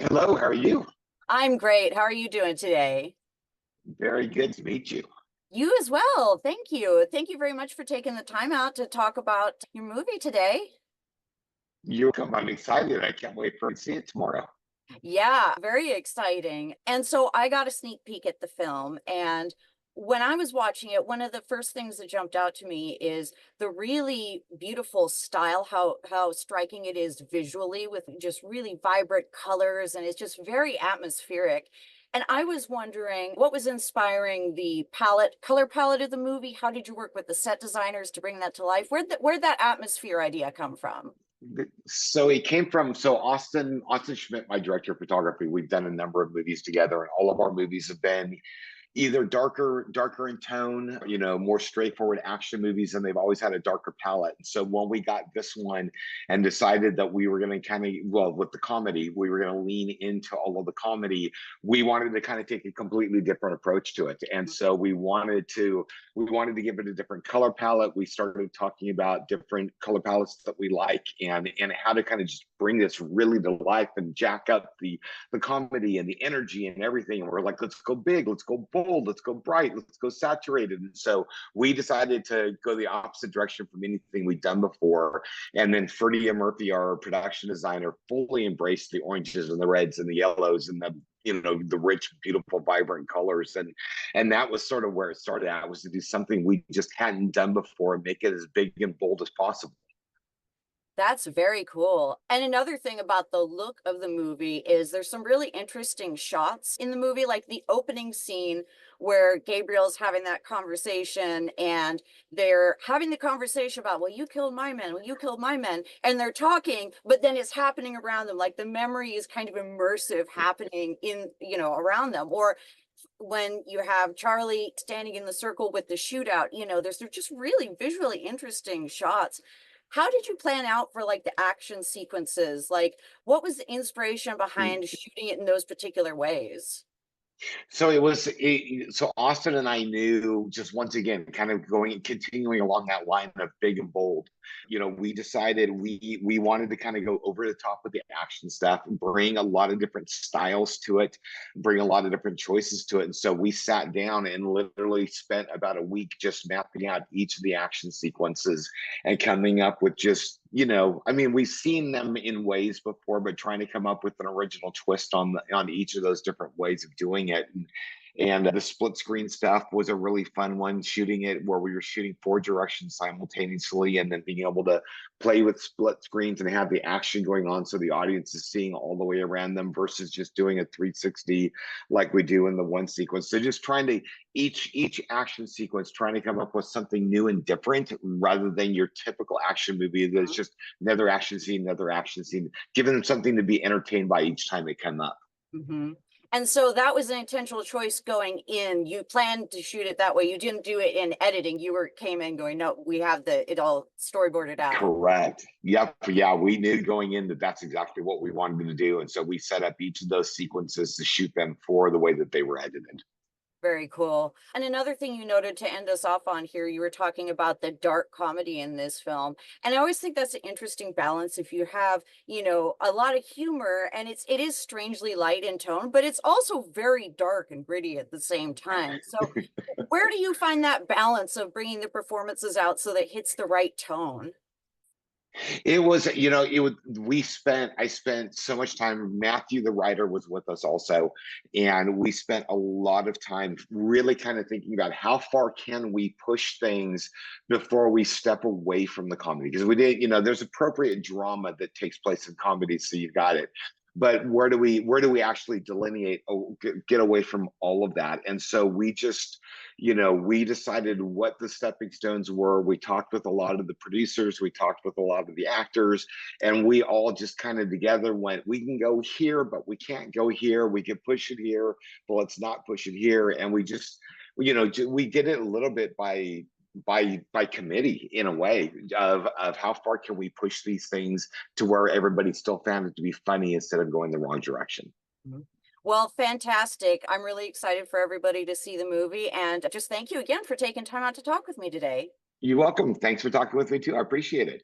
Hello, how are you? I'm great. How are you doing today? Very good to meet you. You as well. Thank you. Thank you very much for taking the time out to talk about your movie today. You're welcome. I'm excited. I can't wait for to see it tomorrow. Yeah, very exciting. And so I got a sneak peek at the film, and when I was watching it, one of the first things that jumped out to me is the really beautiful style, how striking it is visually with just really vibrant colors, and it's just very atmospheric. And I was wondering what was inspiring the color palette of the movie? How did you work with the set designers to bring that to life? Where'd that atmosphere idea come from? So it came from Austin Schmidt, my director of photography. We've done a number of movies together, and all of our movies have been either darker in tone, more straightforward action movies, and they've always had a darker palette. And so when we got this one and decided that we were going to with the comedy, we were going to lean into all of the comedy, we wanted to kind of take a completely different approach to it. And so we wanted to give it a different color palette. We started talking about different color palettes that we like and how to kind of just bring this really to life and jack up the comedy and the energy and everything. And we're like, let's go big, let's go bold, let's go bright, let's go saturated. And so we decided to go the opposite direction from anything we'd done before. And then Ferdia Murphy, our production designer, fully embraced the oranges and the reds and the yellows and the rich, beautiful, vibrant colors. And that was sort of where it started out, was to do something we just hadn't done before and make it as big and bold as possible. That's very cool. And another thing about the look of the movie is there's some really interesting shots in the movie, like the opening scene where Gabriel's having that conversation and they're having the conversation about, well, you killed my men, well, you killed my men. And they're talking, but then it's happening around them. Like the memory is kind of immersive happening around them. Or when you have Charlie standing in the circle with the shootout, they're just really visually interesting shots. How did you plan out for like the action sequences? Like, what was the inspiration behind shooting it in those particular ways? So Austin and I knew, just once again, kind of continuing along that line of big and bold. We decided we wanted to kind of go over the top with the action stuff, bring a lot of different styles to it, bring a lot of different choices to it. And so we sat down and literally spent about a week just mapping out each of the action sequences and coming up with I mean, we've seen them in ways before, but trying to come up with an original twist on each of those different ways of doing it. And the split screen stuff was a really fun one, shooting it where we were shooting four directions simultaneously and then being able to play with split screens and have the action going on so the audience is seeing all the way around them versus just doing a 360 like we do in the one sequence. So just trying to each action sequence, trying to come up with something new and different rather than your typical action movie that's just another action scene, giving them something to be entertained by each time they come up. Hmm. And so that was an intentional choice going in. You planned to shoot it that way. You didn't do it in editing. Came in going, no, we have it all storyboarded out. Correct. Yep. Yeah, we knew going in that that's exactly what we wanted to do. And so we set up each of those sequences to shoot them for the way that they were edited. Very cool. And another thing you noted to end us off on here, you were talking about the dark comedy in this film. And I always think that's an interesting balance if you have, a lot of humor and it is strangely light in tone, but it's also very dark and gritty at the same time. So where do you find that balance of bringing the performances out so that it hits the right tone? It was, I spent so much time. Matthew, the writer, was with us also. And we spent a lot of time really kind of thinking about how far can we push things before we step away from the comedy. Because there's appropriate drama that takes place in comedy. So you've got it. But where do we actually delineate, get away from all of that? And so we decided what the stepping stones were. We talked with a lot of the producers, we talked with a lot of the actors, and we all just kind of together went, we can go here, but we can't go here. We can push it here, but let's not push it here. And we did it a little bit by committee in a way of how far can we push these things to where everybody still found it to be funny instead of going the wrong direction. Mhm. Well, fantastic. I'm really excited for everybody to see the movie. And just thank you again for taking time out to talk with me today. You're welcome. Thanks for talking with me too. I appreciate it.